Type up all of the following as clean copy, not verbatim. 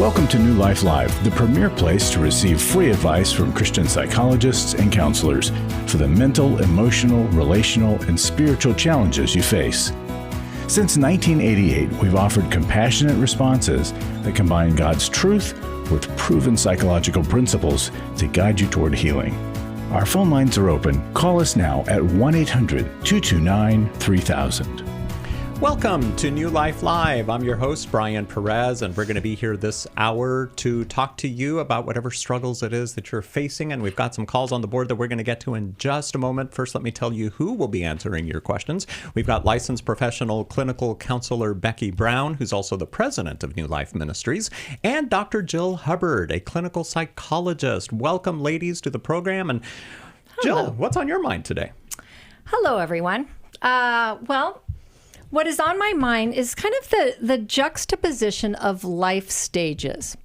Welcome to New Life Live, the premier place to receive free advice from Christian psychologists and counselors for the mental, emotional, relational, and spiritual challenges you face. Since 1988, we've offered compassionate responses that combine God's truth with proven psychological principles to guide you toward healing. Our phone lines are open. Call us now at 1-800-229-3000. Welcome to New Life Live. I'm your host, Brian Perez, and we're going to be here this hour to talk to you about whatever struggles it is that you're facing. And we've got some calls on the board that we're going to get to in just a moment. First, let me tell you who will be answering your questions. We've got licensed professional clinical counselor Becky Brown, who's also the president of New Life Ministries, and Dr. Jill Hubbard, a clinical psychologist. Welcome, ladies, to the program. And Hello. Jill, what's on your mind today? Hello, everyone. What is on my mind is kind of the juxtaposition of life stages.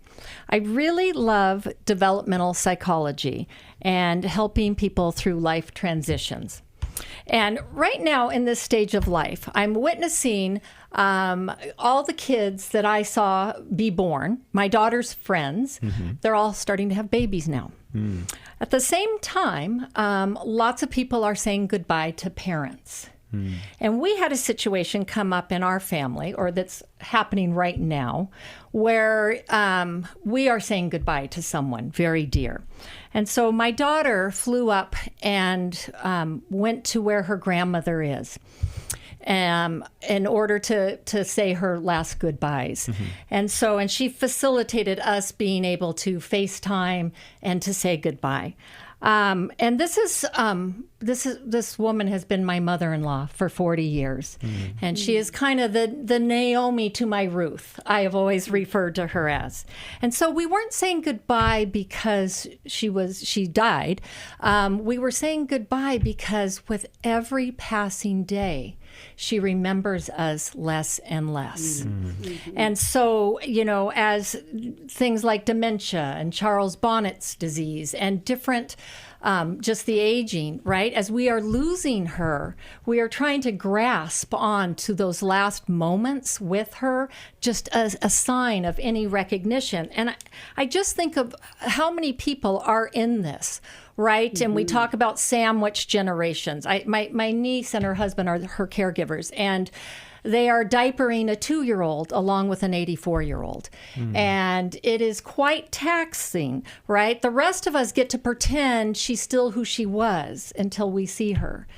I really love developmental psychology and helping people through life transitions. And right now in this stage of life, I'm witnessing all the kids that I saw be born, my daughter's friends, they're all starting to have babies now. At the same time, lots of people are saying goodbye to parents. And we had a situation come up in our family, or that's happening right now, where we are saying goodbye to someone very dear. And so my daughter flew up and went to where her grandmother is in order to say her last goodbyes. And she facilitated us being able to FaceTime and to say goodbye. And this woman has been my mother-in-law for 40 years. And she is kind of the Naomi to my Ruth, I have always referred to her as. And so we weren't saying goodbye because she died. We were saying goodbye because with every passing day, she remembers us less and less. And so, as things like dementia and Charles Bonnet's disease and different, just the aging, right? As we are losing her, we are trying to grasp on to those last moments with her, just as a sign of any recognition. And I just think of how many people are in this, right? And we talk about sandwich generations. My niece and her husband are her caregivers, and they are diapering a 2-year-old along with an 84-year-old. And it is quite taxing, right? The rest of us get to pretend she's still who she was until we see her.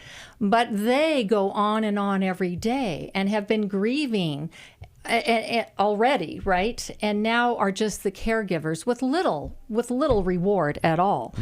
But they go on and on every day and have been grieving already, right? And now are just the caregivers with little reward at all.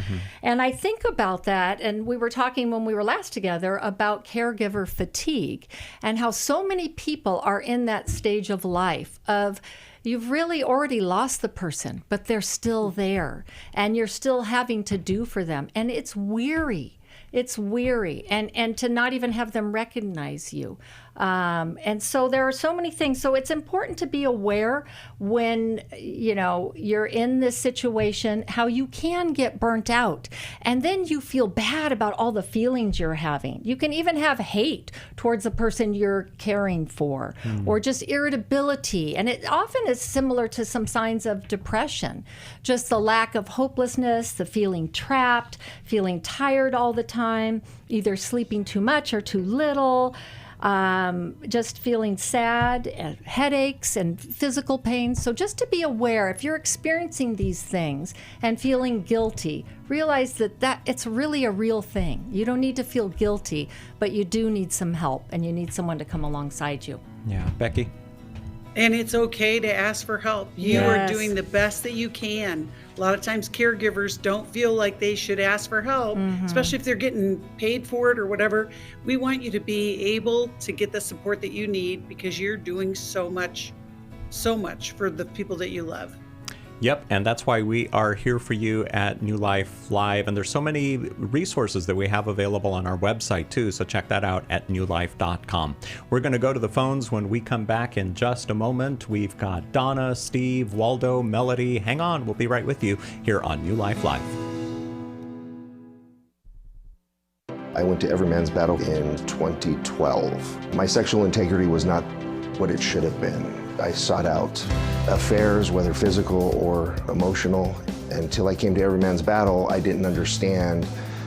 And I think about that, and we were talking when we were last together about caregiver fatigue and how so many people are in that stage of life of you've really already lost the person, but they're still there and you're still having to do for them. And it's weary. It's weary, and to not even have them recognize you. And so there are so many things. So it's important to be aware when, you're in this situation, how you can get burnt out. And then you feel bad about all the feelings you're having. You can even have hate towards the person you're caring for, or just irritability. And it often is similar to some signs of depression, just the lack of hopelessness, the feeling trapped, feeling tired all the time, either sleeping too much or too little, just feeling sad, headaches, and physical pain. So just to be aware, if you're experiencing these things and feeling guilty, realize that it's really a real thing. You don't need to feel guilty, but you do need some help, and you need someone to come alongside you. Yeah. Becky? And it's okay to ask for help. You are doing the best that you can. A lot of times caregivers don't feel like they should ask for help, especially if they're getting paid for it or whatever. We want you to be able to get the support that you need because you're doing so much for the people that you love. Yep, and that's why we are here for you at New Life Live. And there's so many resources that we have available on our website, too, so check that out at newlife.com. We're going to go to the phones when we come back in just a moment. We've got Donna, Steve, Waldo, Melody. Hang on, we'll be right with you here on New Life Live. I went to Every Man's Battle in 2012. My sexual integrity was not what it should have been. I sought out affairs, whether physical or emotional. Until I came to Every Man's Battle, I didn't understand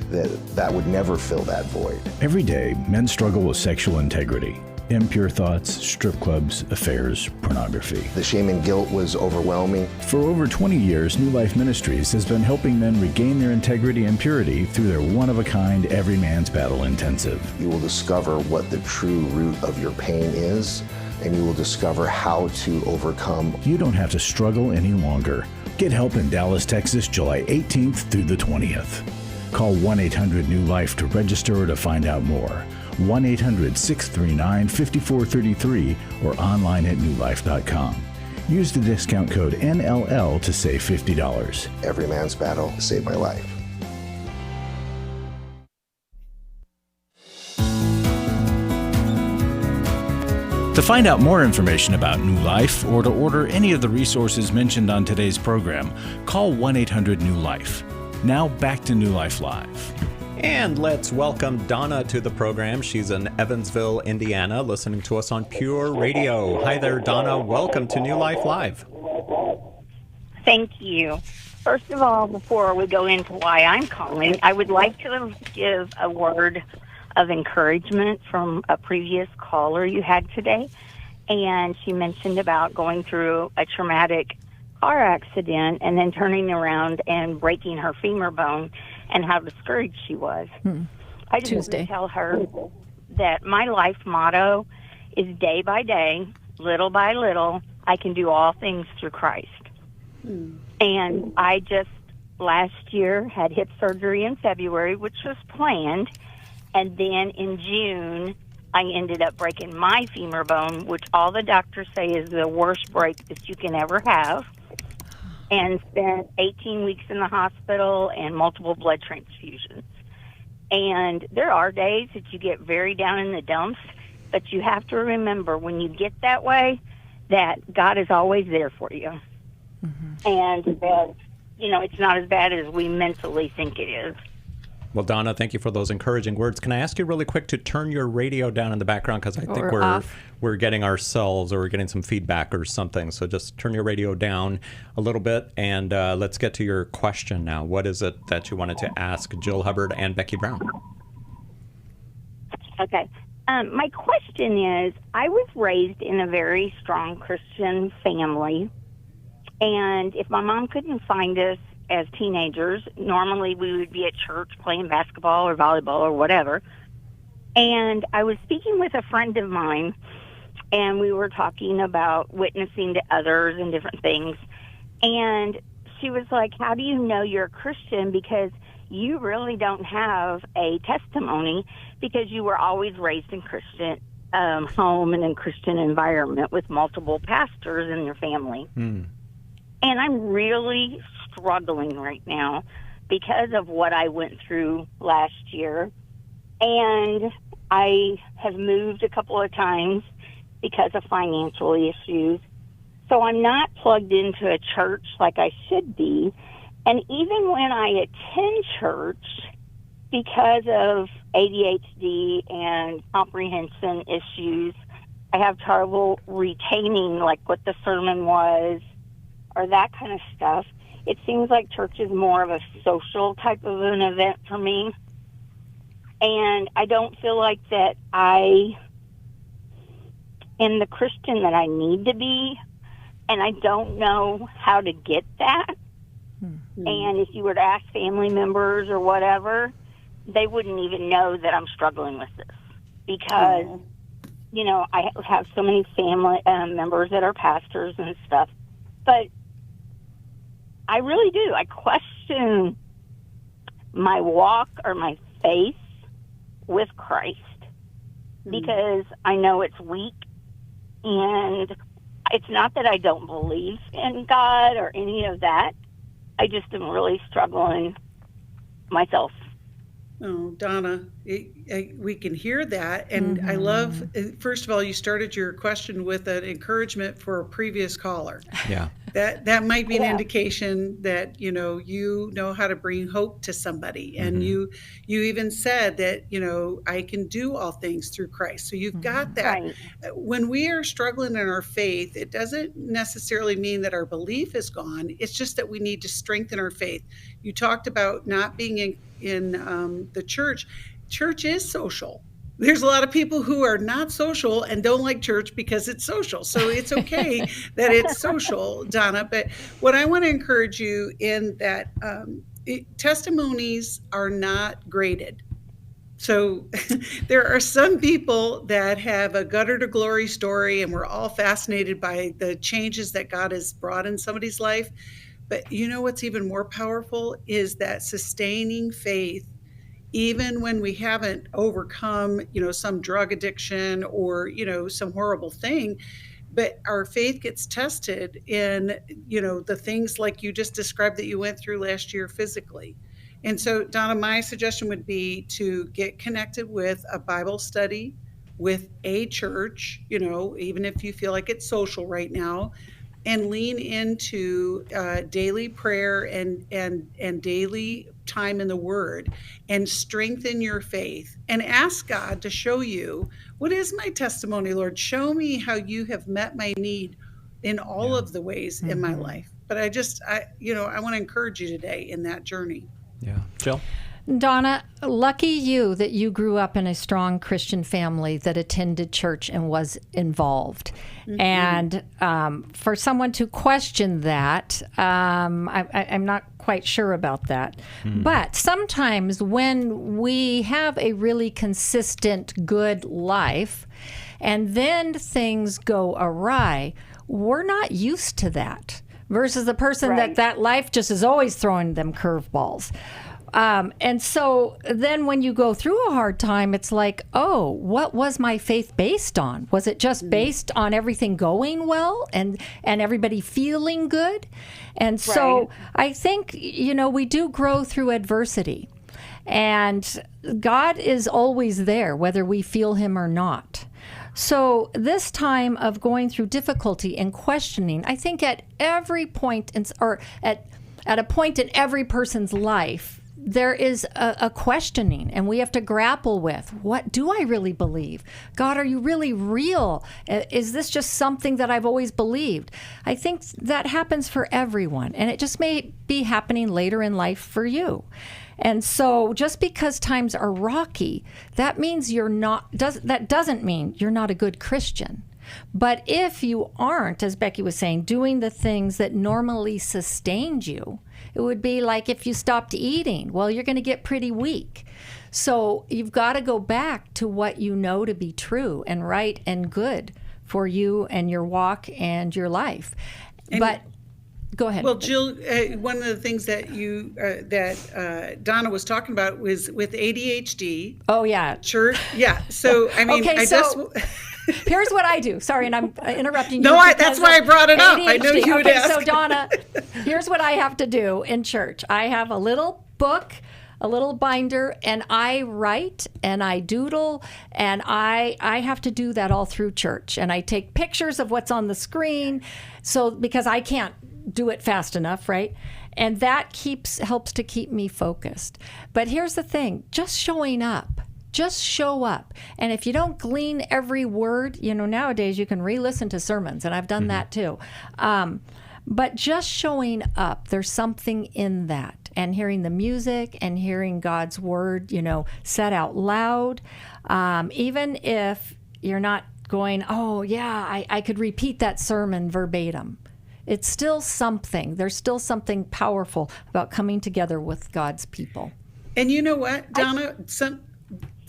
that would never fill that void. Every day, men struggle with sexual integrity, impure thoughts, strip clubs, affairs, pornography. The shame and guilt was overwhelming. For over 20 years, New Life Ministries has been helping men regain their integrity and purity through their one-of-a-kind Every Man's Battle Intensive. You will discover what the true root of your pain is, and you will discover how to overcome. You don't have to struggle any longer. Get help in Dallas, Texas, July 18th through the 20th. Call 1-800-NEW-LIFE to register or to find out more. 1-800-639-5433 or online at newlife.com. Use the discount code NLL to save $50. Every Man's Battle saved my life. To find out more information about New Life or to order any of the resources mentioned on today's program, call 1-800-NEW-LIFE. Now back to New Life Live. And let's welcome Donna to the program. She's in Evansville, Indiana, listening to us on Pure Radio. Hi there, Donna. Welcome to New Life Live. Thank you. First of all, before we go into why I'm calling, I would like to give a word of encouragement from a previous caller you had today. And she mentioned about going through a traumatic car accident and then turning around and breaking her femur bone and how discouraged she was. I just want to tell her that my life motto is day by day, little by little, I can do all things through Christ. And I just last year had hip surgery in February, which was planned. And then in June, I ended up breaking my femur bone, which all the doctors say is the worst break that you can ever have, and spent 18 weeks in the hospital and multiple blood transfusions. And there are days that you get very down in the dumps, but you have to remember when you get that way that God is always there for you. And that, it's not as bad as we mentally think it is. Well, Donna, thank you for those encouraging words. Can I ask you really quick to turn your radio down in the background? Because I think we're getting ourselves or we're getting some feedback or something. So just turn your radio down a little bit and let's get to your question now. What is it that you wanted to ask Jill Hubbard and Becky Brown? Okay. My question is, I was raised in a very strong Christian family. And if my mom couldn't find us as teenagers, normally we would be at church playing basketball or volleyball or whatever. And I was speaking with a friend of mine, and we were talking about witnessing to others and different things. And she was like, how do you know you're a Christian? Because you really don't have a testimony because you were always raised in Christian home and in Christian environment with multiple pastors in your family. And I'm really struggling right now because of what I went through last year. And I have moved a couple of times because of financial issues. So I'm not plugged into a church like I should be. And even when I attend church, because of ADHD and comprehension issues, I have trouble retaining like what the sermon was or that kind of stuff. It seems like church is more of a social type of an event for me. And I don't feel like that I am the Christian that I need to be. And I don't know how to get that. And if you were to ask family members or whatever, they wouldn't even know that I'm struggling with this. Because, I have so many family members that are pastors and stuff. But I really do. I question my walk or my faith with Christ because I know it's weak. And it's not that I don't believe in God or any of that. I just am really struggling myself. Oh, Donna, we can hear that. And I love, first of all, you started your question with an encouragement for a previous caller. Yeah. that might be an indication that you know how to bring hope to somebody. And you even said that I can do all things through Christ. So you've got that. Right. When we are struggling in our faith, it doesn't necessarily mean that our belief is gone. It's just that we need to strengthen our faith. You talked about not being in the church. Church is social. There's a lot of people who are not social and don't like church because it's social. So it's okay that it's social, Donna. But what I want to encourage you in that testimonies are not graded. So there are some people that have a gutter to glory story, and we're all fascinated by the changes that God has brought in somebody's life. But you know what's even more powerful is that sustaining faith, even when we haven't overcome, some drug addiction or, some horrible thing, but our faith gets tested in, the things like you just described that you went through last year physically. And so, Donna, my suggestion would be to get connected with a Bible study, with a church, even if you feel like it's social right now, and lean into daily prayer and daily time in the Word, and strengthen your faith, and ask God to show you, what is my testimony, Lord? Show me how you have met my need in all of the ways in my life. But I want to encourage you today in that journey. Yeah. Jill? Donna, lucky you that you grew up in a strong Christian family that attended church and was involved. And for someone to question that, I'm not quite sure about that. But sometimes when we have a really consistent, good life, and then things go awry, we're not used to that. Versus the person that life just is always throwing them curveballs. And so then when you go through a hard time, it's like, oh, what was my faith based on? Was it just based on everything going well and everybody feeling good? And so I think, we do grow through adversity. And God is always there, whether we feel him or not. So this time of going through difficulty and questioning, I think at every point, at a point in every person's life, there is a questioning, and we have to grapple with, what do I really believe? God, are you really real? Is this just something that I've always believed? I think that happens for everyone, and it just may be happening later in life for you. And so just because times are rocky, that means that doesn't mean you're not a good Christian. But if you aren't, as Becky was saying, doing the things that normally sustained you, it would be like if you stopped eating. Well, you're going to get pretty weak. So you've got to go back to what you know to be true and right and good for you and your walk and your life. But go ahead. Well, Jill, one of the things that Donna was talking about was with ADHD. Oh, yeah. Church. Yeah. So, I mean, here's what I do. Sorry, and I'm interrupting you. No, that's why I brought it up. I know you would ask. So, Donna, here's what I have to do in church. I have a little book, a little binder, and I write and I doodle, and I have to do that all through church. And I take pictures of what's on the screen, because I can't do it fast enough, right? And that helps to keep me focused. But here's the thing, just showing up. Just show up. And if you don't glean every word, nowadays you can re-listen to sermons, and I've done that too. But just showing up, there's something in that. And hearing the music and hearing God's word, said out loud, even if you're not going, oh yeah, I could repeat that sermon verbatim. It's still something. There's still something powerful about coming together with God's people. And you know what, Donna?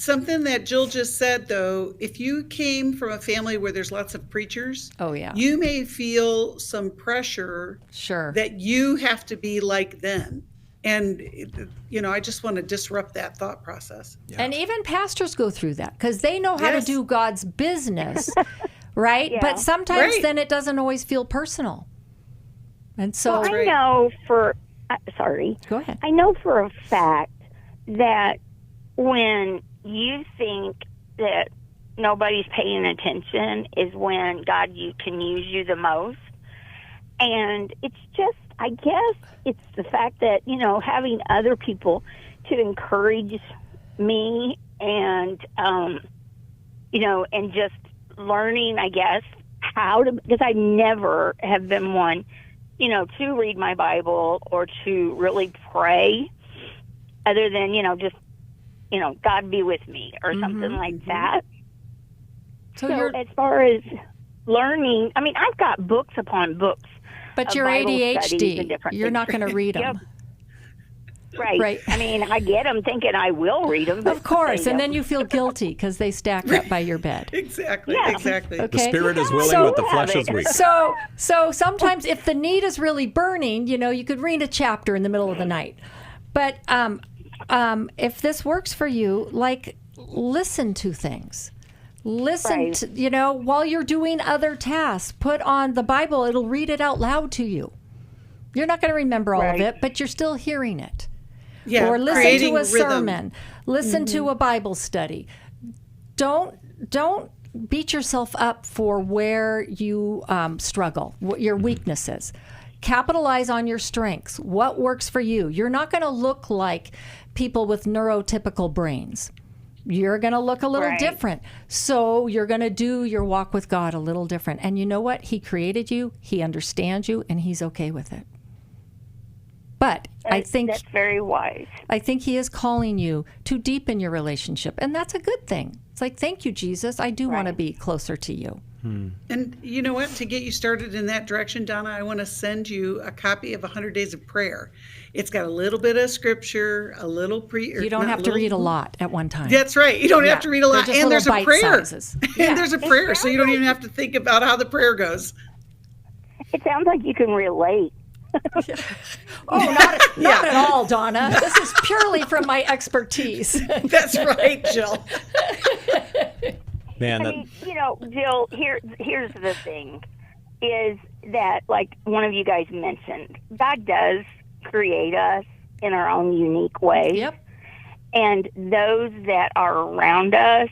Something that Jill just said, though, if you came from a family where there's lots of preachers, you may feel some pressure that you have to be like them. And, I just want to disrupt that thought process. Yeah. And even pastors go through that because they know how to do God's business, right? Yeah. But sometimes then it doesn't always feel personal. And so I know Go ahead. I know for a fact that when you think that nobody's paying attention is when God can use you the most. And it's just, I guess it's the fact that, having other people to encourage me and, and just learning, I guess, how to, because I never have been one, to read my Bible or to really pray other than, just, God be with me or something like that. So as far as learning, I mean, I've got books upon books. But you're ADHD. You're not going to read them. Yep. Right. I mean, I get them thinking I will read them. But of course. And then you feel guilty because they stack up by your bed. Exactly. Yeah. Exactly. The spirit is willing, but the flesh is weak. So sometimes if the need is really burning, you could read a chapter in the middle of the night. But if this works for you, listen to things. Listen to, while you're doing other tasks, put on the Bible. It'll read it out loud to you. You're not going to remember all of it, but you're still hearing it. Yeah, or listen to a rhythm. sermon. Listen to a Bible study. Don't beat yourself up for where you struggle, what your weaknesses. Capitalize on your strengths. What works for you? You're not going to look like people with neurotypical brains. You're going to look a little different. So you're going to do your walk with God a little different. And you know what? He created you. He understands you, and he's okay with it. But I think that's very wise. I think he is calling you to deepen your relationship, and that's a good thing. It's like, thank you, Jesus. I do want to be closer to you. And you know what? To get you started in that direction, Donna, I want to send you a copy of 100 Days of Prayer. It's got a little bit of scripture, a little You don't have to read a lot at one time. That's right. You don't have to read a lot. And there's a prayer. And there's a prayer, so you don't even have to think about how the prayer goes. It sounds like you can relate. Not at all, Donna. This is purely from my expertise. That's right, Jill. Man, Jill, here's the thing, is that, like one of you guys mentioned, God does create us in our own unique way. Yep. And those that are around us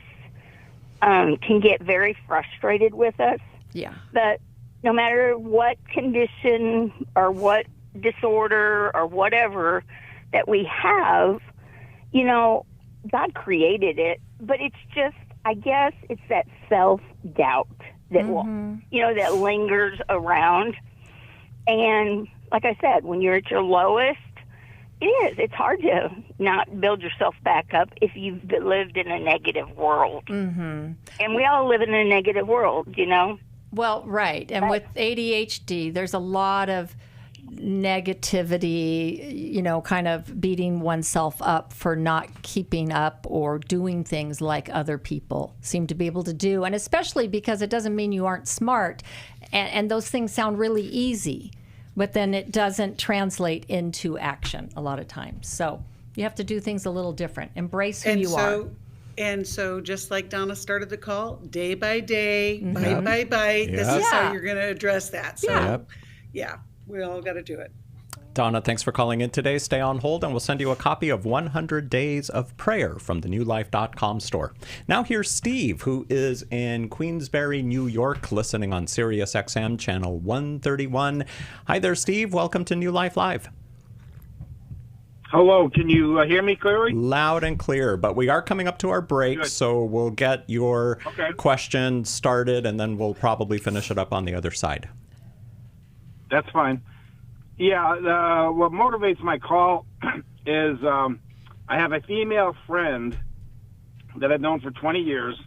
can get very frustrated with us. Yeah. But no matter what condition or what disorder or whatever that we have, God created it. But it's just, I guess it's that self-doubt that that lingers around. And like I said, when you're at your lowest, it's hard to not build yourself back up if you've lived in a negative world. Mm-hmm. And we all live in a negative world, Well, right. And with ADHD, there's a lot of negativity, kind of beating oneself up for not keeping up or doing things like other people seem to be able to do. And especially because it doesn't mean you aren't smart. And those things sound really easy, but then it doesn't translate into action a lot of times. So you have to do things a little different. Embrace who you are. And so just like Donna started the call, day by day, bite by bite, this is how you're going to address that. So, we all got to do it. Donna, thanks for calling in today. Stay on hold, and we'll send you a copy of 100 Days of Prayer from the newlife.com store. Now here's Steve, who is in Queensbury, New York, listening on Sirius XM channel 131. Hi there, Steve. Welcome to New Life Live. Hello, can you hear me clearly? Loud and clear, but we are coming up to our break, so we'll get your question started, and then we'll probably finish it up on the other side. That's fine. Yeah, what motivates my call is I have a female friend that I've known for 20 years,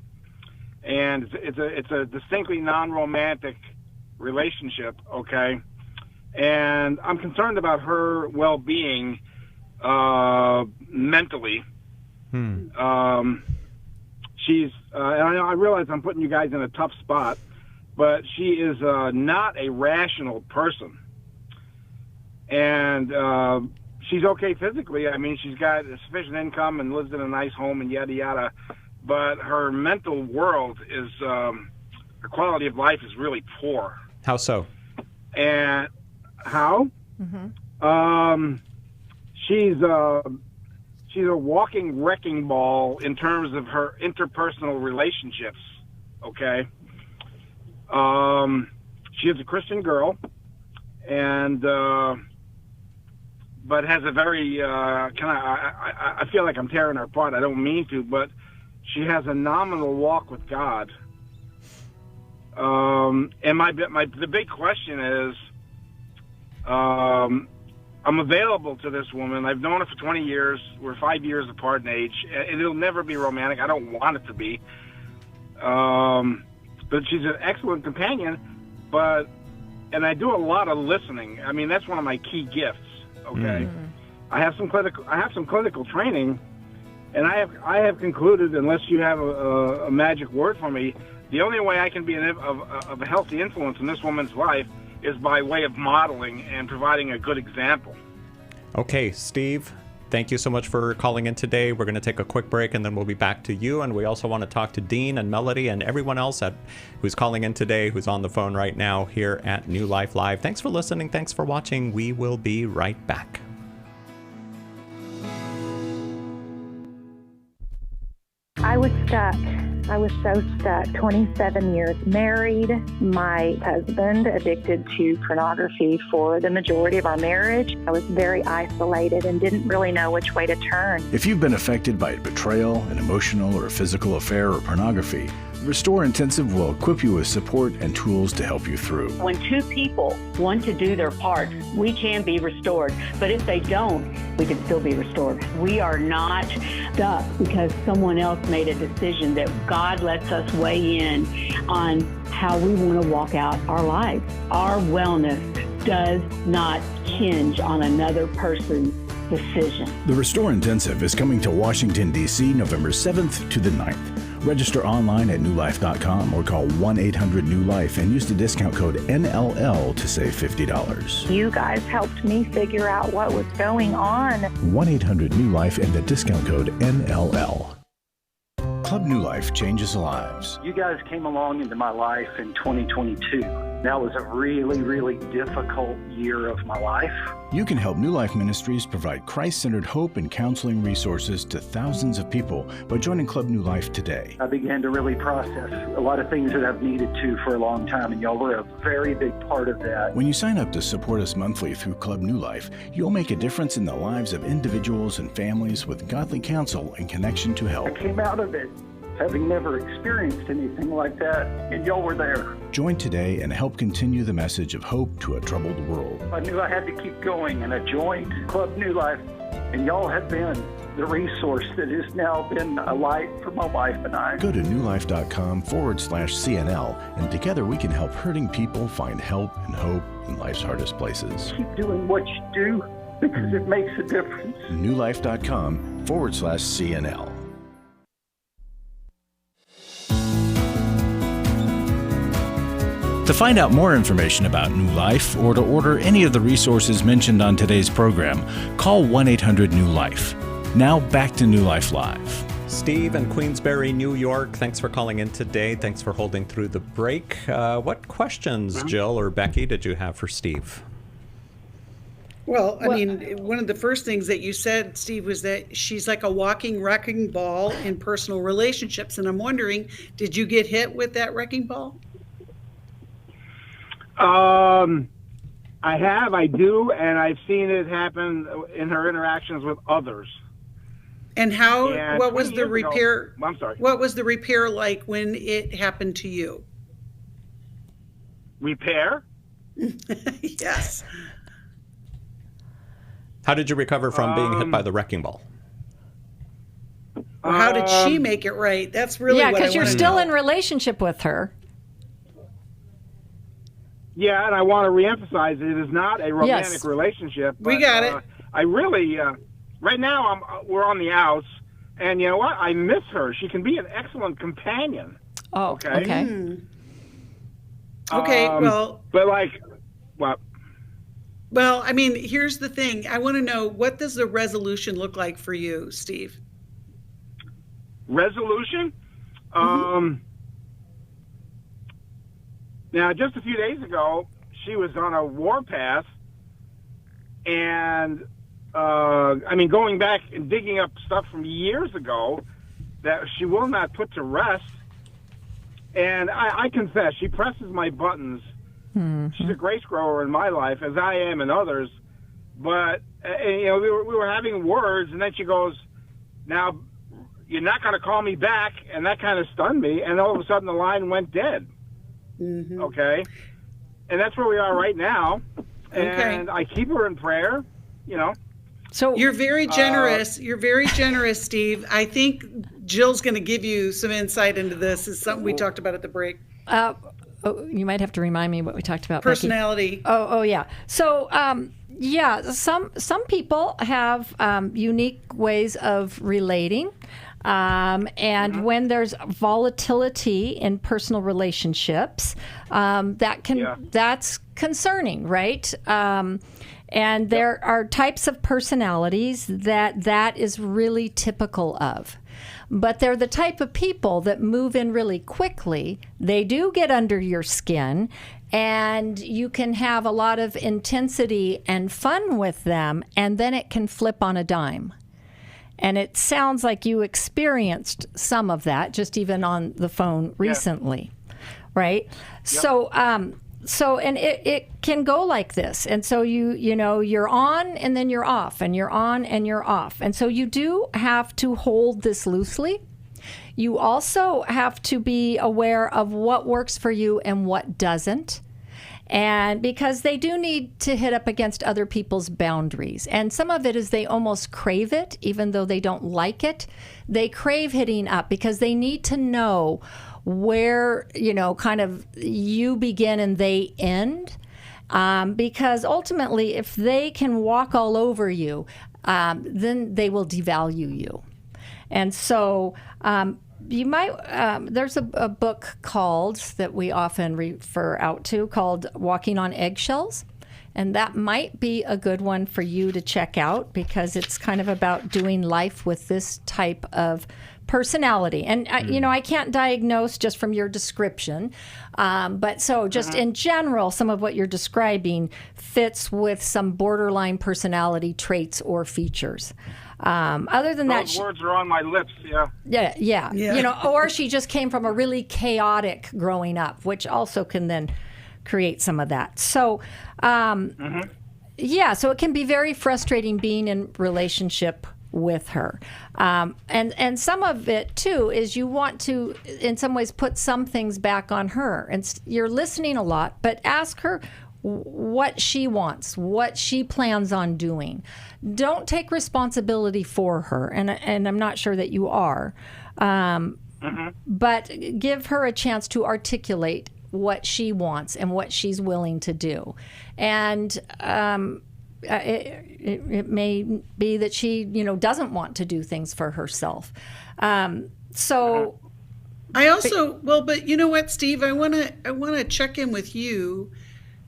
and it's a distinctly non-romantic relationship, okay? And I'm concerned about her well-being mentally. She's, and I realize I'm putting you guys in a tough spot, but she is not a rational person. And she's okay physically. I mean, she's got sufficient income and lives in a nice home and yada, yada. But her mental world is, her quality of life is really poor. How so? And how? She's a walking wrecking ball in terms of her interpersonal relationships, okay? She is a Christian girl, and but has a very I feel like I'm tearing her apart. I don't mean to, but she has a nominal walk with God. And the big question is, I'm available to this woman. I've known her for 20 years. We're 5 years apart in age. It'll never be romantic. I don't want it to be. But she's an excellent companion. And I do a lot of listening. I mean, that's one of my key gifts. Okay, I have some clinical training, and I have concluded, unless you have a magic word for me, the only way I can be of a healthy influence in this woman's life is by way of modeling and providing a good example. Okay, Steve, thank you so much for calling in today. We're going to take a quick break, and then we'll be back to you. And we also want to talk to Dean and Melody and everyone else who's calling in today, who's on the phone right now here at New Life Live. Thanks for listening. Thanks for watching. We will be right back. I was stuck. I was so stuck. 27 years married. My husband addicted to pornography for the majority of our marriage. I was very isolated and didn't really know which way to turn. If you've been affected by betrayal, an emotional or physical affair, or pornography, Restore Intensive will equip you with support and tools to help you through. When two people want to do their part, we can be restored. But if they don't, we can still be restored. We are not stuck because someone else made a decision. That God lets us weigh in on how we want to walk out our lives. Our wellness does not hinge on another person's decision. The Restore Intensive is coming to Washington, D.C. November 7th to the 9th. Register online at newlife.com or call 1-800-NEW-LIFE and use the discount code NLL to save $50. You guys helped me figure out what was going on. 1-800-NEW-LIFE and the discount code NLL. Club New Life changes lives. You guys came along into my life in 2022. That was a really, really difficult year of my life. You can help New Life Ministries provide Christ-centered hope and counseling resources to thousands of people by joining Club New Life today. I began to really process a lot of things that I've needed to for a long time, and y'all were a very big part of that. When you sign up to support us monthly through Club New Life, you'll make a difference in the lives of individuals and families with godly counsel and connection to help. I came out of it having never experienced anything like that, and y'all were there. Join today and help continue the message of hope to a troubled world. I knew I had to keep going, and I joined Club New Life, and y'all have been the resource that has now been a light for my wife and I. Go to newlife.com/CNL, and together we can help hurting people find help and hope in life's hardest places. Keep doing what you do because it makes a difference. newlife.com/CNL. To find out more information about New Life or to order any of the resources mentioned on today's program, call 1-800-NEW-LIFE. Now back to New Life Live. Steve in Queensbury, New York, thanks for calling in today. Thanks for holding through the break. What questions, Jill or Becky, did you have for Steve? Well, I mean, one of the first things that you said, Steve, was that she's like a walking wrecking ball in personal relationships. And I'm wondering, did you get hit with that wrecking ball? I do, and I've seen it happen in her interactions with others. And what was the repair? I'm sorry. What was the repair like when it happened to you? Repair? Yes. How did you recover from being hit by the wrecking ball? Or how did she make it right? That's really what I want to know. because you're still in relationship with her. Yeah, and I want to reemphasize it is not a romantic relationship. We got it. I really, right now, we're on the outs, and you know what? I miss her. She can be an excellent companion. Oh, okay. Okay, well. But like, what? Well, I mean, here's the thing. I want to know, what does the resolution look like for you, Steve? Resolution? Now, just a few days ago, she was on a warpath, and, I mean, going back and digging up stuff from years ago that she will not put to rest. And I confess, she presses my buttons She's a grace grower in my life, as I am in others. But, we were having words, and then she goes, now, you're not going to call me back, and that kind of stunned me, and all of a sudden the line went dead. Okay? And that's where we are right now, and I keep her in prayer, So you're very generous. You're very generous, Steve. I think Jill's going to give you some insight into this. It's something we talked about at the break. You might have to remind me what we talked about. Personality. Becky. Oh, yeah. So, some people have unique ways of relating. And when there's volatility in personal relationships, that's concerning, right? And there are types of personalities that is really typical of. But they're the type of people that move in really quickly. They do get under your skin, and you can have a lot of intensity and fun with them, and then it can flip on a dime. And it sounds like you experienced some of that just even on the phone recently, right? Yep. So it can go like this. And so you're on and then you're off, and you're on and you're off. And so you do have to hold this loosely. You also have to be aware of what works for you and what doesn't. And because they do need to hit up against other people's boundaries. And some of it is they almost crave it, even though they don't like it. They crave hitting up because they need to know where, kind of you begin and they end. Because ultimately, if they can walk all over you, then they will devalue you. And so you might, there's a book that we often refer out to called Walking on Eggshells. And that might be a good one for you to check out because it's kind of about doing life with this type of personality. And, I can't diagnose just from your description. But so just in general, some of what you're describing fits with some borderline personality traits or features. Other than those that, words are on my lips. Yeah. Or she just came from a really chaotic growing up, which also can then create some of that. So, so it can be very frustrating being in relationship with her. And some of it too is you want to, in some ways, put some things back on her, and you're listening a lot, but ask her what she wants, what she plans on doing. Don't take responsibility for her, and I'm not sure that you are, but give her a chance to articulate what she wants and what she's willing to do. And it may be that she, doesn't want to do things for herself. So I also, but you know what, Steve, I want to check in with you.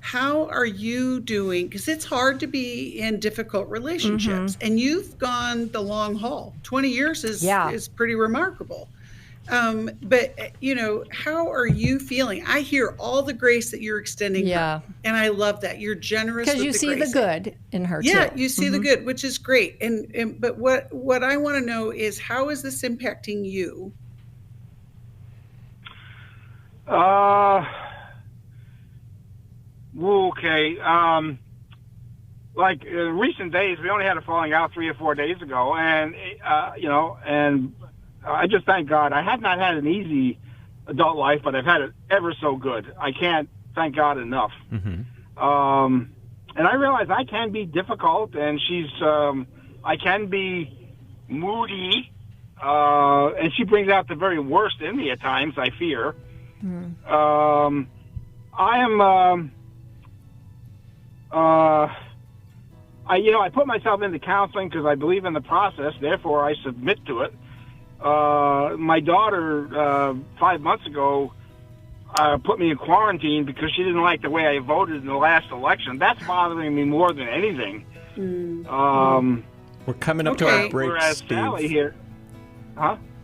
How are you doing? Because it's hard to be in difficult relationships, and you've gone the long haul. 20 years is pretty remarkable. But how are you feeling? I hear all the grace that you're extending her, and I love that. You're generous because you see the good in her. Yeah, too. you see the good, which is great. And but what I want to know is, how is this impacting you? Okay. Like in recent days, we only had a falling out 3 or 4 days ago, and and I just thank God. I have not had an easy adult life, but I've had it ever so good. I can't thank God enough. And I realize I can be difficult, and I can be moody, and she brings out the very worst in me at times, I fear. I put myself into counseling because I believe in the process, therefore I submit to it. My daughter, 5 months ago, put me in quarantine because she didn't like the way I voted in the last election. That's bothering me more than anything. We're coming up to our break, whereas Steve. Sally here.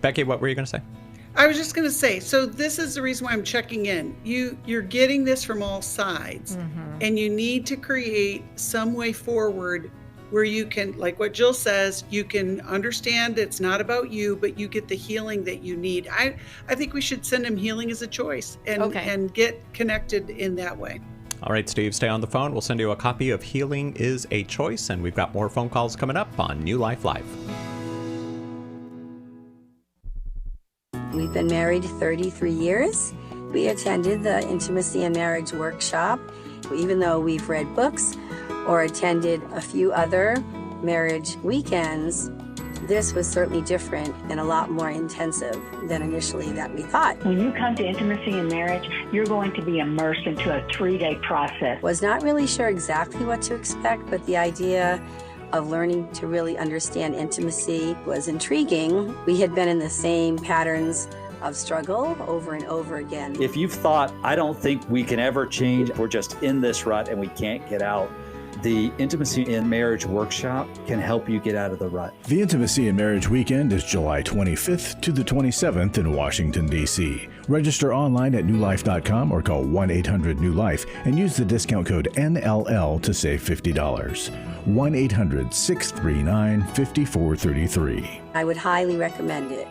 Becky, what were you going to say? I was just going to say, so this is the reason why I'm checking in. You're getting this from all sides, and you need to create some way forward where you can, like what Jill says, you can understand it's not about you, but you get the healing that you need. I think we should send him Healing as a Choice and get connected in that way. All right, Steve, stay on the phone. We'll send you a copy of Healing is a Choice, and we've got more phone calls coming up on New Life Live. We've been married 33 years. We attended the Intimacy and Marriage Workshop. Even though we've read books or attended a few other marriage weekends, this was certainly different and a lot more intensive than initially that we thought. When you come to Intimacy and Marriage, you're going to be immersed into a 3-day process. Was not really sure exactly what to expect, but the idea of learning to really understand intimacy was intriguing. We had been in the same patterns of struggle over and over again. If you've thought, I don't think we can ever change, we're just in this rut and we can't get out, the Intimacy and Marriage Workshop can help you get out of the rut. The Intimacy and Marriage Weekend is July 25th to the 27th in Washington, D.C. Register online at newlife.com or call 1-800-NEW-LIFE and use the discount code NLL to save $50. 1-800-639-5433. I would highly recommend it.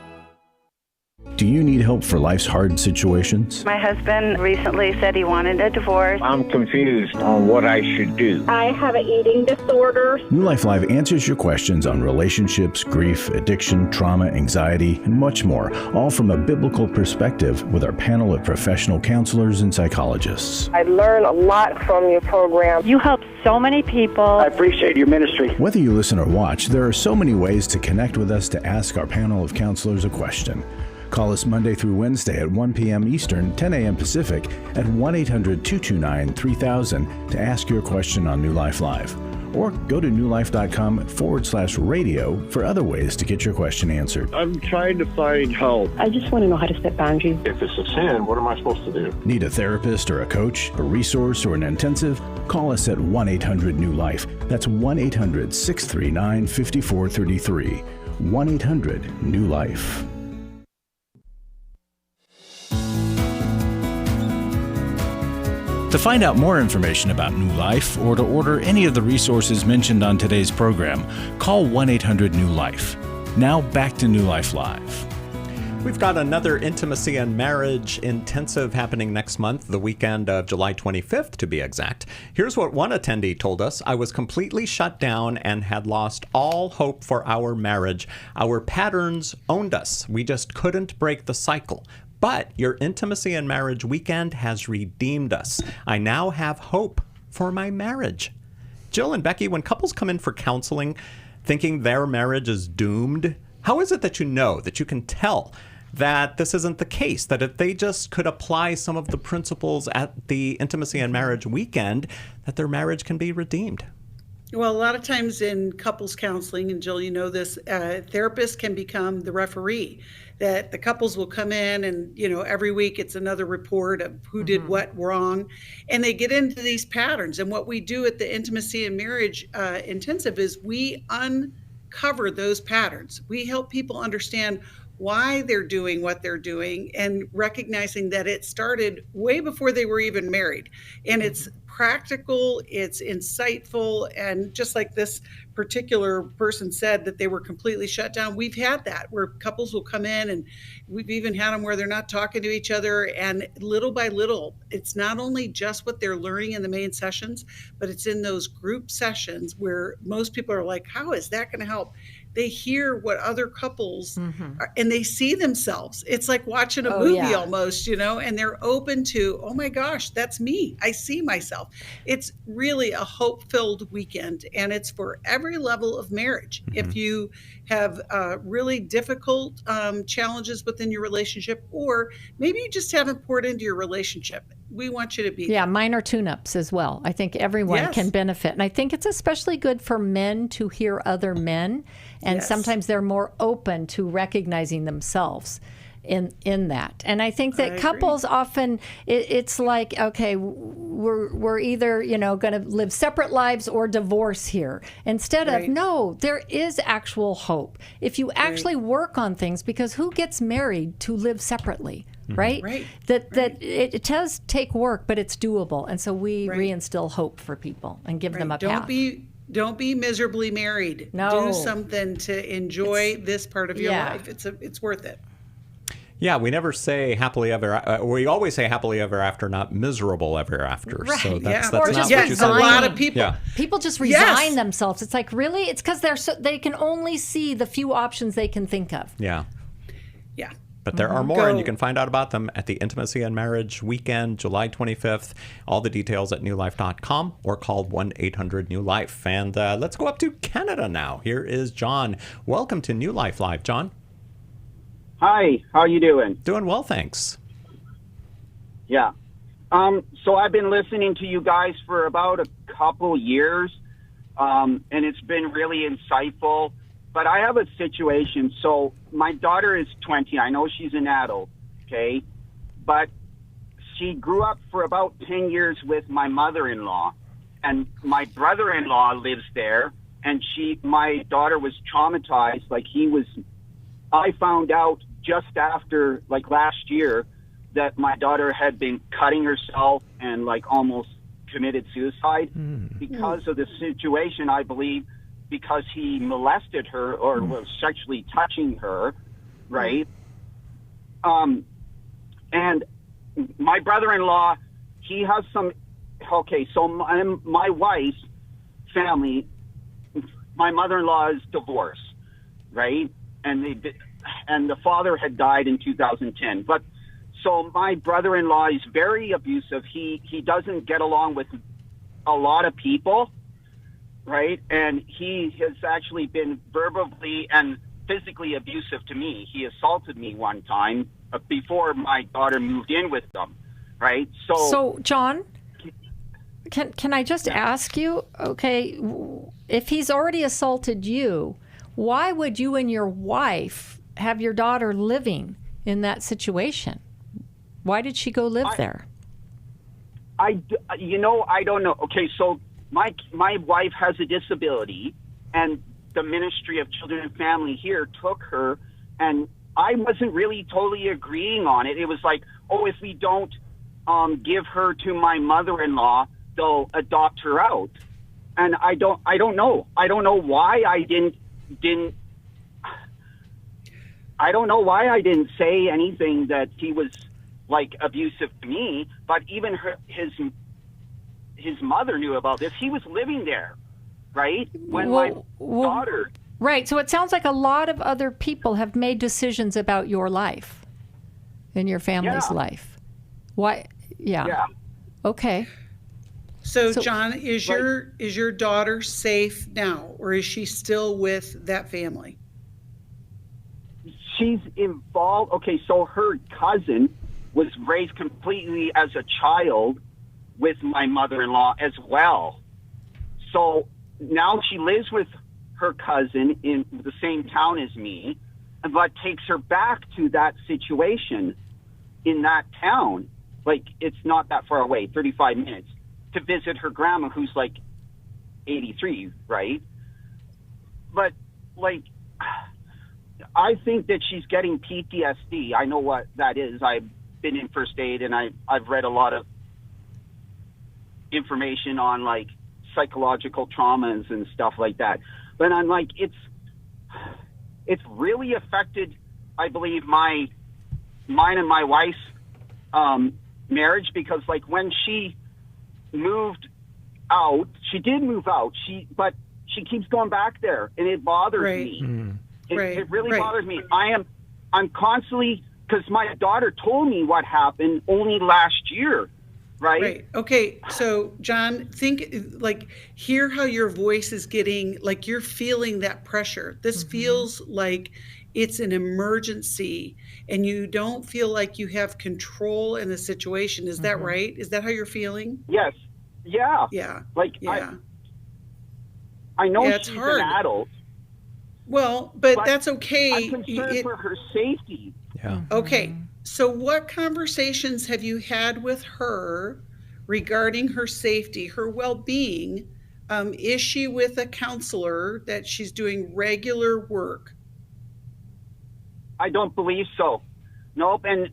Do you need help for life's hard situations? My husband recently said he wanted a divorce. I'm confused on what I should do. I have an eating disorder. New Life Live answers your questions on relationships, grief, addiction, trauma, anxiety, and much more, all from a biblical perspective with our panel of professional counselors and psychologists. I learn a lot from your program. You help so many people. I appreciate your ministry. Whether you listen or watch, there are so many ways to connect with us to ask our panel of counselors a question. Call us Monday through Wednesday at 1 p.m. Eastern, 10 a.m. Pacific at 1-800-229-3000 to ask your question on New Life Live. Or go to newlife.com/radio for other ways to get your question answered. I'm trying to find help. I just want to know how to set boundaries. If it's a sin, what am I supposed to do? Need a therapist or a coach, a resource, or an intensive? Call us at 1-800-NEW-LIFE. That's 1-800-639-5433. 1-800-NEW-LIFE. To find out more information about New Life or to order any of the resources mentioned on today's program, call 1-800-NEW-LIFE. Now back to New Life Live. We've got another Intimacy and Marriage intensive happening next month, the weekend of July 25th to be exact. Here's what one attendee told us. I was completely shut down and had lost all hope for our marriage. Our patterns owned us. We just couldn't break the cycle. But your Intimacy and Marriage weekend has redeemed us. I now have hope for my marriage. Jill and Becky, when couples come in for counseling thinking their marriage is doomed, how is it that you can tell that this isn't the case, that if they just could apply some of the principles at the Intimacy and Marriage weekend, that their marriage can be redeemed? Well, a lot of times in couples counseling, and Jill, you know this, therapists can become the referee, that the couples will come in and, every week it's another report of who did what wrong. And they get into these patterns. And what we do at the Intimacy and Marriage Intensive is we uncover those patterns. We help people understand why they're doing what they're doing and recognizing that it started way before they were even married. And it's practical, it's insightful, and just like this particular person said that they were completely shut down, we've had that where couples will come in, and we've even had them where they're not talking to each other, and little by little, it's not only just what they're learning in the main sessions, but it's in those group sessions where most people are like, how is that going to help? They hear what other couples are, and they see themselves. It's like watching a movie almost, and they're open to, oh my gosh, that's me. I see myself. It's really a hope-filled weekend, and it's for every level of marriage. If you have really difficult challenges within your relationship, or maybe you just haven't poured into your relationship, we want you to be there. Minor tune-ups as well. I think everyone can benefit. And I think it's especially good for men to hear other men. And sometimes they're more open to recognizing themselves in that. And I think that couples often, it's like, okay, we're either, going to live separate lives or divorce here. Instead of, no, there is actual hope. If you actually work on things, because who gets married to live separately? Right? That it does take work, but it's doable. And so we reinstill hope for people and give them a path. Don't be miserably married. No. Do something to enjoy this part of your life. It's worth it. Yeah, we never say happily ever. We always say happily ever after, not miserable ever after. Right. So that's Or not just what you a said. lot of people. Yeah. People just resign themselves. It's like, really? It's because they can only see the few options they can think of. Yeah. Yeah. But there are more, and you can find out about them at the Intimacy and Marriage Weekend, July 25th. All the details at newlife.com or call 1-800-NEW-LIFE. And let's go up to Canada now. Here is John. Welcome to New Life Live, John. Hi, how you doing? Doing well, thanks. Yeah. So I've been listening to you guys for about a couple years, and it's been really insightful. But I have a situation. So my daughter is 20. I know she's an adult, okay? But she grew up for about 10 years with my mother-in-law, and my brother-in-law lives there, and my daughter was traumatized. I found out just after, last year, that my daughter had been cutting herself and, almost committed suicide because of the situation, I believe, because he molested her or was sexually touching her, right? And my brother-in-law, he has some... Okay, so my wife's family, my mother-in-law is divorced, right? And the father had died in 2010. But so my brother-in-law is very abusive. He doesn't get along with a lot of people, right? And he has actually been verbally and physically abusive to me. He assaulted me one time before my daughter moved in with them, right? So John, can I just ask you, okay, if he's already assaulted you, why would you and your wife have your daughter living in that situation? Why did she go live there? I don't know. Okay, so my wife has a disability, and the Ministry of Children and Family here took her, and I wasn't really totally agreeing on it. It was like, if we don't give her to my mother-in-law, they'll adopt her out. And I don't know. I don't know why I didn't I don't know why I didn't say anything that he was abusive to me, but even his mother knew about this. He was living there, right? When my daughter... Right, so it sounds like a lot of other people have made decisions about your life and your family's life. Why? Yeah. Okay. So John, is your daughter safe now, or is she still with that family? She's involved. Okay, so her cousin was raised completely as a child with my mother-in-law as well. So now she lives with her cousin in the same town as me, but takes her back to that situation in that town. It's not that far away, 35 minutes, to visit her grandma, who's 83, right? But I think that she's getting PTSD. I know what that is. I've been in first aid, and I've read a lot of information on psychological traumas and stuff like that. But I'm it's really affected, I believe, mine and my wife's marriage, because when she moved out, she did move out. But she keeps going back there, and it bothers me. It really bothers me. I'm constantly, because my daughter told me what happened only last year, right? Okay. So John, hear how your voice is getting, you're feeling that pressure. This feels like it's an emergency, and you don't feel like you have control in the situation. Is that right? Is that how you're feeling? Yes. Yeah. Yeah. I know it's she's hard. an adult. Well, but that's okay. I'm concerned for her safety. Yeah. Okay. So what conversations have you had with her regarding her safety, her well-being? Is she with a counselor that she's doing regular work? I don't believe so. Nope. And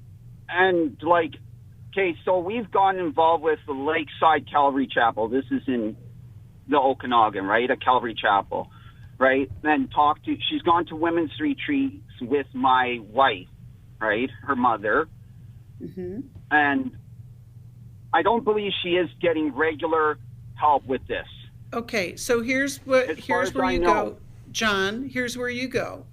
okay, so we've gotten involved with the Lakeside Calvary Chapel. This is in the Okanagan, right? A Calvary Chapel, right? And she's gone to women's retreats with my wife, right? Her mother. Mm-hmm. And I don't believe she is getting regular help with this. Okay, so here's where you go, John. Here's where you go.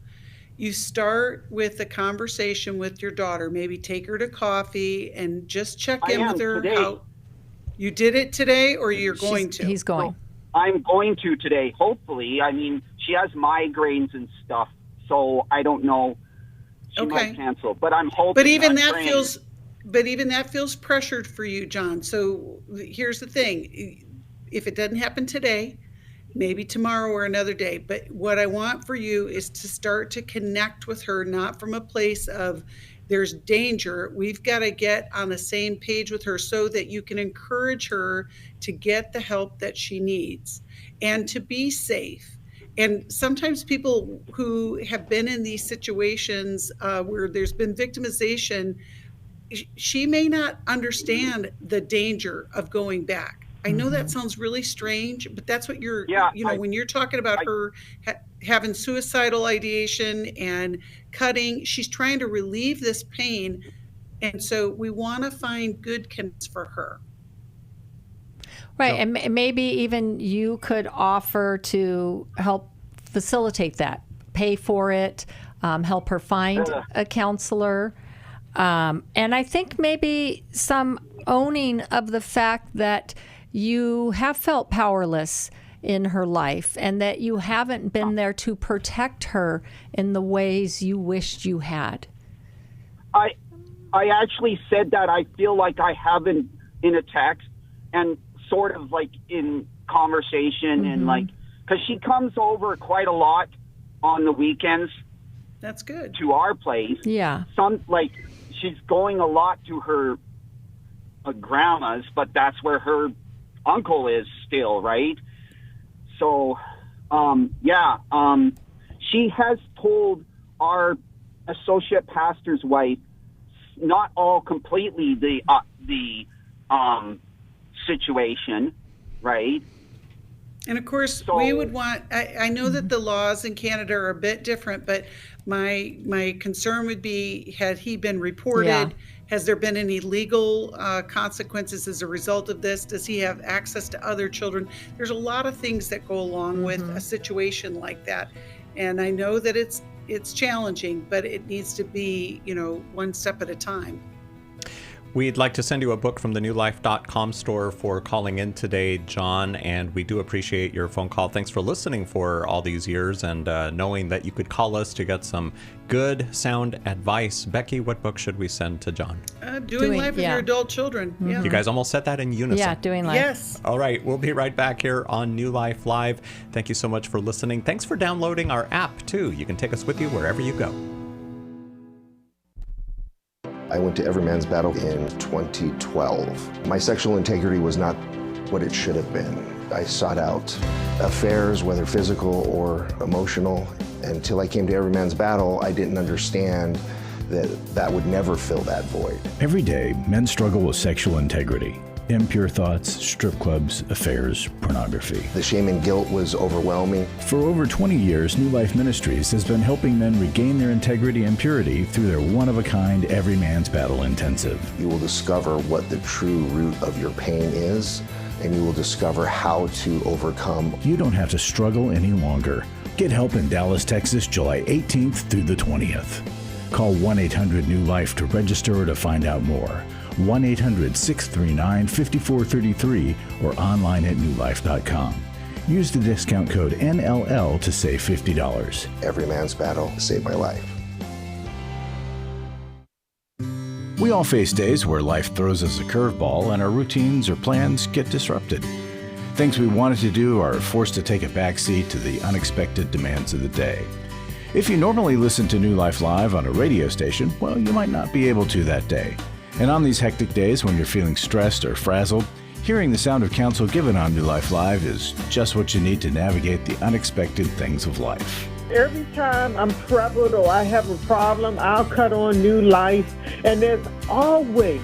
You start with a conversation with your daughter. Maybe take her to coffee and just check in with her. Today. You did it today, or you're going to? He's going. I'm going to today, hopefully. I mean, she has migraines and stuff, so I don't know. She might cancel, but I'm hoping. But even that feels pressured for you, John. So here's the thing. If it doesn't happen today, maybe tomorrow or another day. But what I want for you is to start to connect with her, not from a place of there's danger. We've got to get on the same page with her so that you can encourage her to get the help that she needs and to be safe. And sometimes people who have been in these situations where there's been victimization, she may not understand the danger of going back. I know that sounds really strange, but that's what when you're talking about her having suicidal ideation and cutting, she's trying to relieve this pain. And so we want to find good connections for her. Right. And maybe even you could offer to help facilitate that, pay for it, help her find a counselor. And I think maybe some owning of the fact that you have felt powerless in her life and that you haven't been there to protect her in the ways you wished you had. I actually said that. I feel like I haven't in a text and sort of like in conversation and like, because she comes over quite a lot on the weekends. That's good. To our place. Yeah. She's going a lot to her grandma's, but that's where her uncle is still, right? So, she has told our associate pastor's wife, not all completely the situation, right? And of course, we would want, I know that the laws in Canada are a bit different, but my concern would be, had he been reported? Yeah. Has there been any legal consequences as a result of this? Does he have access to other children? There's a lot of things that go along with a situation like that. And I know that it's challenging, but it needs to be, one step at a time. We'd like to send you a book from the newlife.com store for calling in today, John, and we do appreciate your phone call. Thanks for listening for all these years and knowing that you could call us to get some good, sound advice. Becky, what book should we send to John? Doing Life with Your Adult Children. Yeah. You guys almost said that in unison. Yeah, Doing Life. Yes. All right, we'll be right back here on New Life Live. Thank you so much for listening. Thanks for downloading our app, too. You can take us with you wherever you go. I went to Every Man's Battle in 2012. My sexual integrity was not what it should have been. I sought out affairs, whether physical or emotional. Until I came to Every Man's Battle, I didn't understand that would never fill that void. Every day, men struggle with sexual integrity. Impure thoughts, strip clubs, affairs, pornography. The shame and guilt was overwhelming. For over 20 years, New Life Ministries has been helping men regain their integrity and purity through their one-of-a-kind Every Man's Battle Intensive. You will discover what the true root of your pain is, and you will discover how to overcome. You don't have to struggle any longer. Get help in Dallas, Texas, July 18th through the 20th. Call 1-800-NEW-LIFE to register or to find out more. 1-800-639-5433 or online at newlife.com. Use the discount code NLL to save $50. Every Man's Battle saved my life. We all face days where life throws us a curveball and our routines or plans get disrupted. Things we wanted to do are forced to take a backseat to the unexpected demands of the day. If you normally listen to New Life Live on a radio station, well, you might not be able to that day. And on these hectic days when you're feeling stressed or frazzled, hearing the sound of counsel given on New Life Live is just what you need to navigate the unexpected things of life. Every time I'm troubled or I have a problem, I'll cut on New Life, and there's always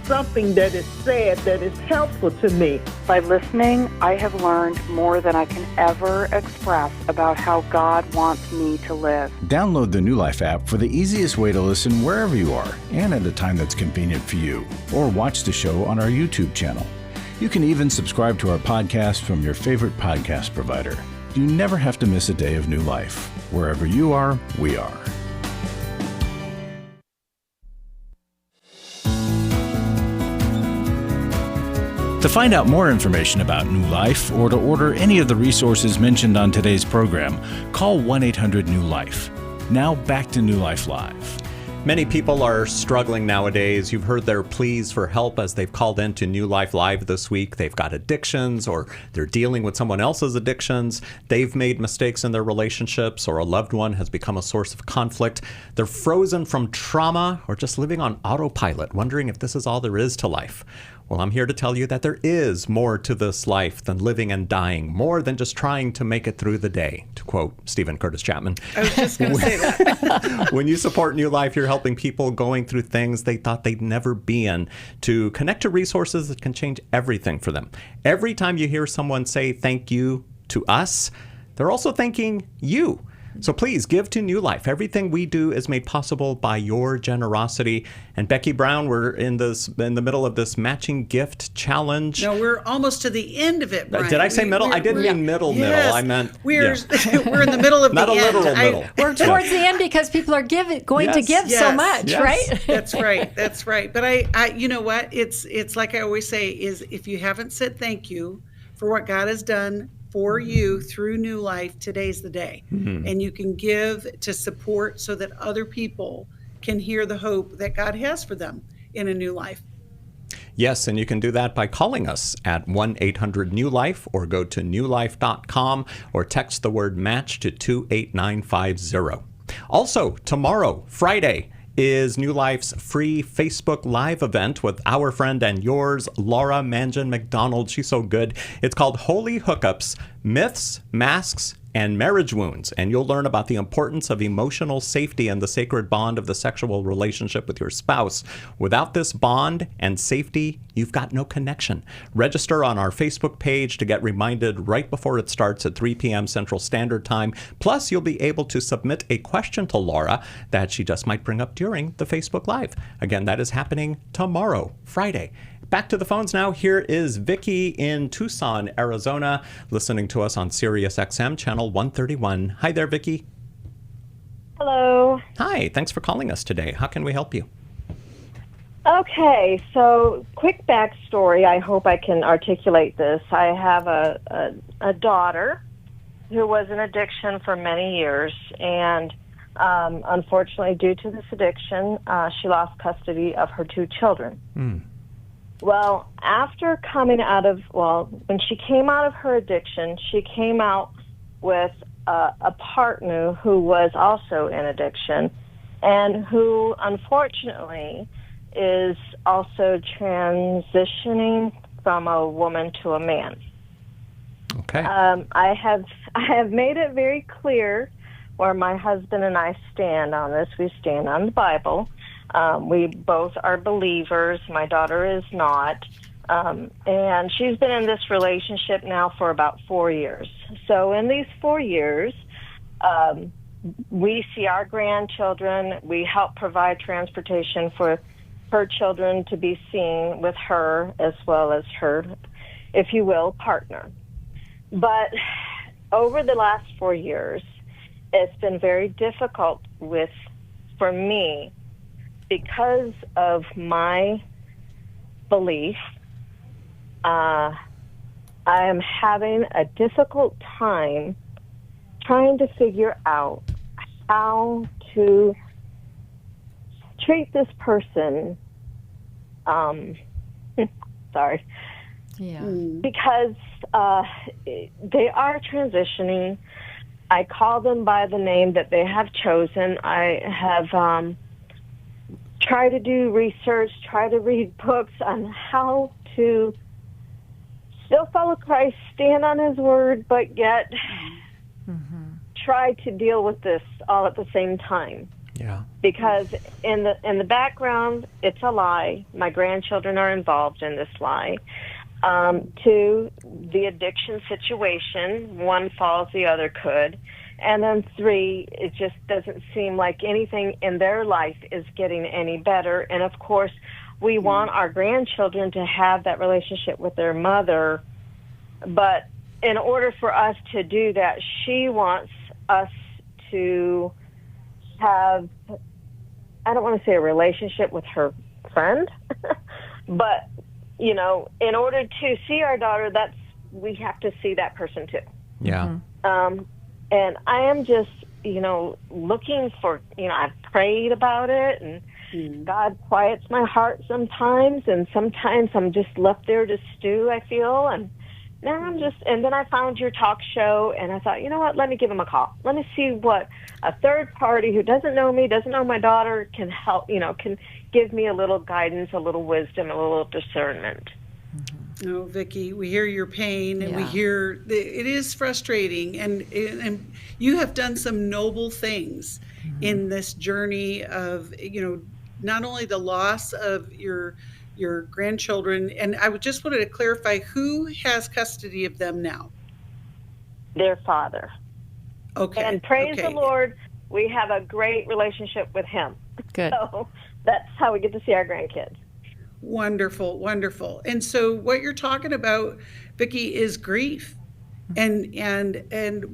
something that is said that is helpful to me. By listening, I have learned more than I can ever express about how God wants me to live. Download the New Life app for the easiest way to listen wherever you are and at a time that's convenient for you. Or watch the show on our YouTube channel. You can even subscribe to our podcast from your favorite podcast provider. You never have to miss a day of New Life. Wherever you are, we are. To find out more information about New Life or to order any of the resources mentioned on today's program, call 1-800-NEW-LIFE. Now back to New Life Live. Many people are struggling nowadays. You've heard their pleas for help as they've called into New Life Live this week. They've got addictions, or they're dealing with someone else's addictions. They've made mistakes in their relationships, or a loved one has become a source of conflict. They're frozen from trauma or just living on autopilot, wondering if this is all there is to life. Well, I'm here to tell you that there is more to this life than living and dying, more than just trying to make it through the day, to quote Stephen Curtis Chapman. I was just going to say that. When you support New Life, you're helping people going through things they thought they'd never be in to connect to resources that can change everything for them. Every time you hear someone say thank you to us, they're also thanking you. So please give to New Life. Everything we do is made possible by your generosity. And Becky Brown, we're in the middle of this matching gift challenge. No, we're almost to the end of it, Brian. Did I say middle? I didn't mean middle. I meant we're in the middle of not the end. Not a literal middle. We're towards the end because people are going to give so much, right? That's right. That's right. But I you know what? It's like I always say, is if you haven't said thank you for what God has done for you through New Life, today's the day. Mm-hmm. And you can give to support so that other people can hear the hope that God has for them in a new life. Yes, and you can do that by calling us at 1-800-NEW-LIFE or go to newlife.com or text the word match to 28950. Also, tomorrow, Friday, is New Life's free Facebook Live event with our friend and yours, Laura Mangan McDonald. She's so good. It's called Holy Hookups, Myths, Masks, and Marriage Wounds. And you'll learn about the importance of emotional safety and the sacred bond of the sexual relationship with your spouse. Without this bond and safety, you've got no connection. Register on our Facebook page to get reminded right before it starts at 3 p.m. Central Standard Time. Plus, you'll be able to submit a question to Laura that she just might bring up during the Facebook Live. Again, that is happening tomorrow, Friday. Back to the phones now. Here is Vicky in Tucson, Arizona, listening to us on Sirius XM, channel 131. Hi there, Vicky. Hello. Hi, thanks for calling us today. How can we help you? Okay, so quick backstory. I hope I can articulate this. I have a daughter who was in addiction for many years, and unfortunately, due to this addiction, she lost custody of her 2 children. Well, after coming out of, when she came out of her addiction, she came out with a partner who was also in addiction and who, unfortunately, is also transitioning from a woman to a man. Okay. I have made it very clear where my husband and I stand on this. We stand on the Bible. We both are believers. My daughter is not. And she's been in this relationship now for about 4 years. So in these 4 years, we see our grandchildren. We help provide transportation for her children to be seen with her as well as her, if you will, partner. But over the last 4 years, it's been very difficult for me because of my belief. I am having a difficult time trying to figure out how to treat this person. Sorry. Yeah. Because they are transitioning. I call them by the name that they have chosen. I have tried to do research, try to read books on how to still follow Christ, stand on His Word, but yet try to deal with this all at the same time. Yeah. Because in the background, it's a lie. My grandchildren are involved in this lie. 2, the addiction situation. One falls, the other could. And then 3, it just doesn't seem like anything in their life is getting any better. And of course, we want our grandchildren to have that relationship with their mother. But in order for us to do that, she wants us to have, I don't want to say a relationship with her friend, but, you know, in order to see our daughter, we have to see that person too. Yeah. And I am just, you know, looking for, you know, I've prayed about it, and God quiets my heart sometimes, and sometimes I'm just left there to stew, I feel, and now and then I found your talk show, and I thought, you know what, let me give him a call. Let me see what a third party who doesn't know me, doesn't know my daughter, can help, you know, can give me a little guidance, a little wisdom, a little discernment. Oh, Vicki, we hear your pain, and we hear it is frustrating, and you have done some noble things in this journey of, you know, not only the loss of your grandchildren, and I just wanted to clarify, who has custody of them now? Their father. Okay. And praise the Lord, we have a great relationship with him. Good. So that's how we get to see our grandkids. Wonderful, wonderful. And so what you're talking about, Vicki, is grief and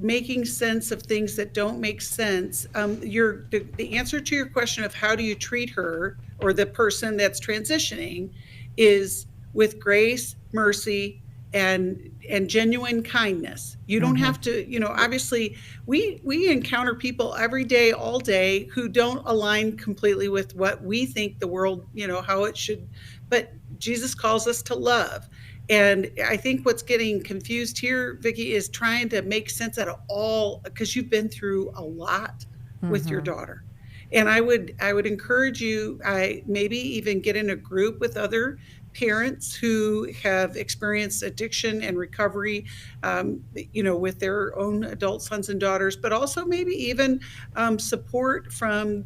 making sense of things that don't make sense. The answer to your question of how do you treat her or the person that's transitioning is with grace, mercy, and genuine kindness. You don't have to, you know, obviously we encounter people every day, all day, who don't align completely with what we think the world, you know, how it should, but Jesus calls us to love. And I think what's getting confused here, Vicki, is trying to make sense out of all, because you've been through a lot with your daughter. And I would encourage you, maybe even get in a group with other parents who have experienced addiction and recovery, you know, with their own adult sons and daughters, but also maybe even support from,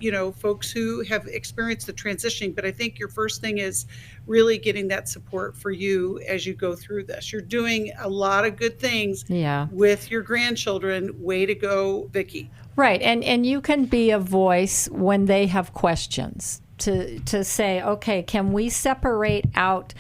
you know, folks who have experienced the transitioning. But I think your first thing is really getting that support for you as you go through this. You're doing a lot of good things with your grandchildren. Way to go, Vicki. Right. And you can be a voice when they have questions. To say, okay, can we separate out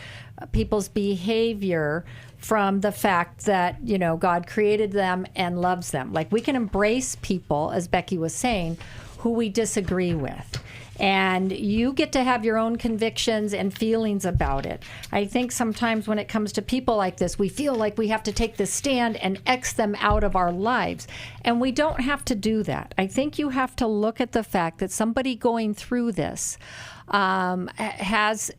people's behavior from the fact that, you know, God created them and loves them? Like, we can embrace people, as Becky was saying, who we disagree with. And you get to have your own convictions and feelings about it. I think sometimes when it comes to people like this, we feel like we have to take this stand and X them out of our lives. And we don't have to do that. I think you have to look at the fact that somebody going through this has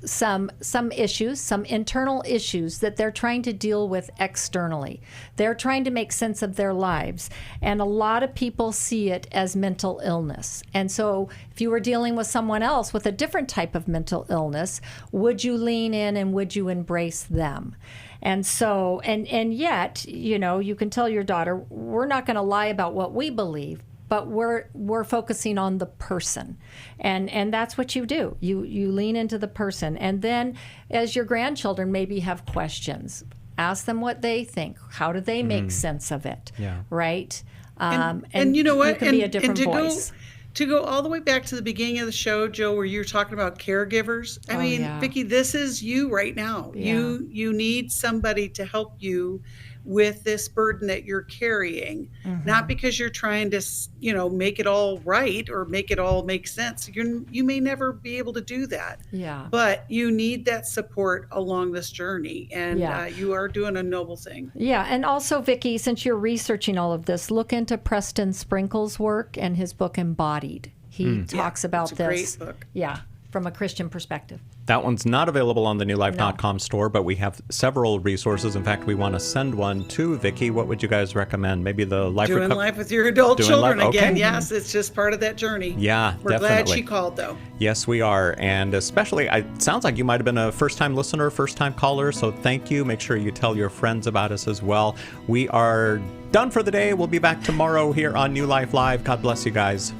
some issues, some internal issues that they're trying to deal with externally. They're trying to make sense of their lives. And a lot of people see it as mental illness. And so if you were dealing with someone else with a different type of mental illness, would you lean in and would you embrace them? And so, and yet, you know, you can tell your daughter, we're not going to lie about what we believe, but we're focusing on the person. And that's what you do. You lean into the person. And then as your grandchildren maybe have questions, ask them what they think. How do they make sense of it? Yeah. Right? And you know what? You can be a different voice. To go all the way back to the beginning of the show, Joe, where you were talking about caregivers. I mean, Vicki, this is you right now. Yeah. You need somebody to help you with this burden that you're carrying, not because you're trying to, you know, make it all right or make it all make sense. You may never be able to do that. Yeah. But you need that support along this journey, and you are doing a noble thing. Yeah, and also, Vicki, since you're researching all of this, look into Preston Sprinkle's work and his book Embodied. He talks about this. It's a great book. Yeah. from a Christian perspective. That one's not available on the newlife.com store, but we have several resources. In fact, we want to send one to Vicki. What would you guys recommend? Maybe the life Doing life with your adult children life? again. Okay. Yes, it's just part of that journey. Yeah, We're definitely. glad she called, though. Yes, we are. And especially, it sounds like you might have been a first-time listener, first-time caller, so thank you. Make sure you tell your friends about us as well. We are done for the day. We'll be back tomorrow here on New Life Live. God bless you guys.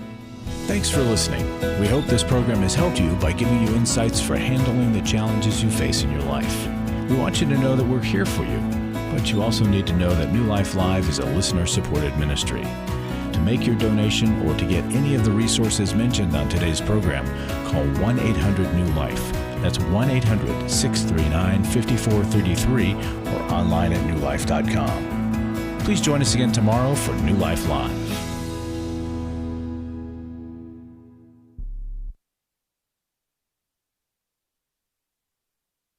Thanks for listening. We hope this program has helped you by giving you insights for handling the challenges you face in your life. We want you to know that we're here for you, but you also need to know that New Life Live is a listener-supported ministry. To make your donation or to get any of the resources mentioned on today's program, call 1-800-NEW-LIFE. That's 1-800-639-5433 or online at newlife.com. Please join us again tomorrow for New Life Live.